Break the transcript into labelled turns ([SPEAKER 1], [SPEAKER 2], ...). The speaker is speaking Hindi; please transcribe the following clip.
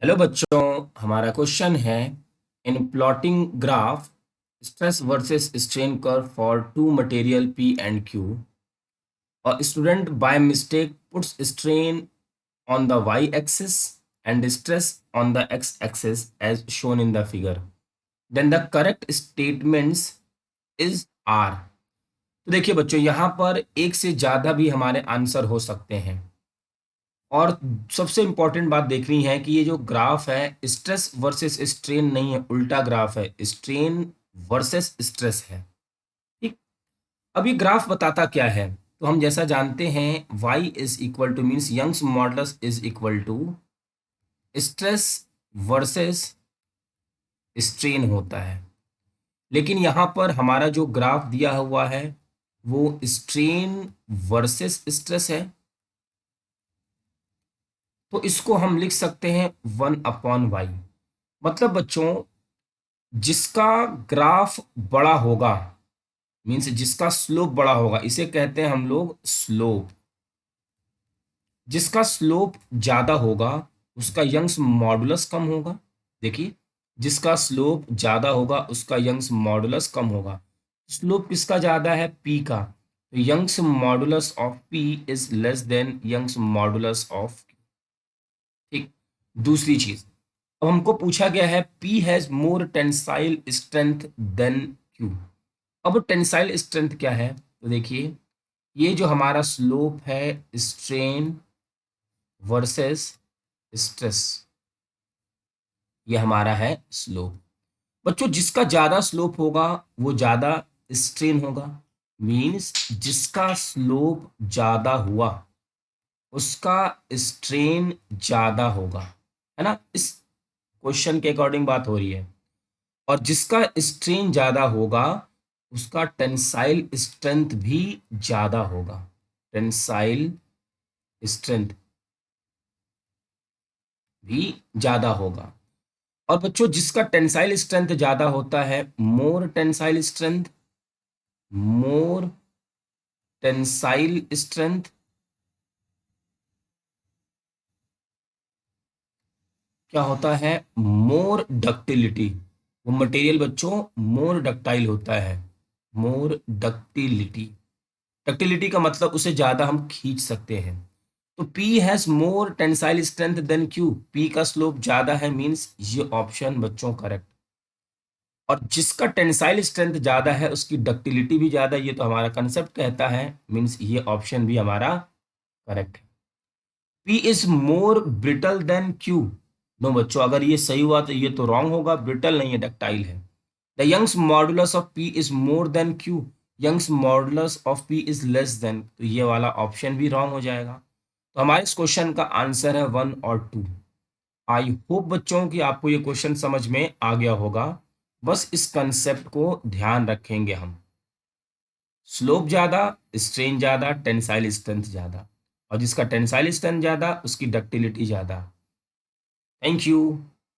[SPEAKER 1] हेलो बच्चों, हमारा क्वेश्चन है in plotting graph stress versus strain curve for two material P and Q और student by mistake puts strain on the y-axis and stress on the x-axis as shown in the figure. Then the correct statements is R. तो देखिए बच्चों, यहाँ पर एक से ज़्यादा भी हमारे आंसर हो सकते हैं और सबसे इम्पॉर्टेंट बात देखनी है कि ये जो ग्राफ है स्ट्रेस वर्सेस स्ट्रेन नहीं है, उल्टा ग्राफ है, स्ट्रेन वर्सेस स्ट्रेस है। ठीक। अब ये ग्राफ बताता क्या है, तो हम जैसा जानते हैं y is equal to means Young's modulus is equal to stress versus strain होता है। लेकिन यहाँ पर हमारा जो ग्राफ दिया हुआ है वो स्ट्रेन वर्सेस स्ट्रेस है, तो इसको हम लिख सकते हैं 1/y। मतलब बच्चों, जिसका ग्राफ बड़ा होगा मीन्स जिसका स्लोप बड़ा होगा, इसे कहते हैं हम लोग स्लोप। जिसका स्लोप ज्यादा होगा उसका यंग्स मॉडुलस कम होगा। देखिए, जिसका स्लोप ज्यादा होगा उसका यंग्स मॉडुलस कम होगा। स्लोप किसका ज्यादा है? पी का, तो Young's modulus of P is less than Young's modulus of. ठीक। दूसरी चीज, अब हमको पूछा गया है P has more tensile strength than Q. अब टेंसाइल स्ट्रेंथ क्या है? तो देखिए, ये जो हमारा स्लोप है स्ट्रेन वर्सेस स्ट्रेस, ये हमारा है स्लोप। बच्चों, जिसका ज्यादा स्लोप होगा वो ज्यादा स्ट्रेन होगा। मीन्स जिसका स्लोप ज्यादा हुआ उसका स्ट्रेन ज्यादा होगा, है ना? इस क्वेश्चन के अकॉर्डिंग बात हो रही है। और जिसका स्ट्रेन ज्यादा होगा उसका टेंसाइल स्ट्रेंथ भी ज्यादा होगा। टेंसाइल स्ट्रेंथ भी ज्यादा होगा। और बच्चों, जिसका टेंसाइल स्ट्रेंथ ज्यादा होता है, मोर टेंसाइल स्ट्रेंथ, मोर टेंसाइल स्ट्रेंथ क्या होता है? मोर डक्टिलिटी। वो मटेरियल बच्चों मोर डक्टाइल होता है। मोर डक्टिलिटी, डक्टिलिटी का मतलब उसे ज्यादा हम खींच सकते हैं। तो P has more tensile strength than Q, P का स्लोप ज्यादा है, मींस ये ऑप्शन बच्चों करेक्ट। और जिसका टेंसाइल स्ट्रेंथ ज्यादा है उसकी डक्टिलिटी भी ज्यादा, ये तो हमारा कंसेप्ट कहता है, मींस ये ऑप्शन भी हमारा करेक्ट है। P is more brittle than Q। No बच्चों, अगर ये सही हुआ तो ये तो रॉन्ग होगा, ब्रिटल नहीं है, डक्टाइल है। The Young's modulus of P is more than Q, Young's modulus of P is less than, तो ये वाला ऑप्शन भी रॉन्ग हो जाएगा। तो हमारे इस क्वेश्चन का आंसर है 1 और 2। आई होप बच्चों कि आपको ये क्वेश्चन समझ में आ गया होगा। बस इस कंसेप्ट को ध्यान रखेंगे हम। स्लोप ज्यादा, स्ट्रेन ज्यादा, टेंसाइल स्ट्रेंथ ज्यादा, और जिसका टेंसाइल स्ट्रेंथ ज्यादा उसकी डक्टिलिटी ज्यादा। Thank you.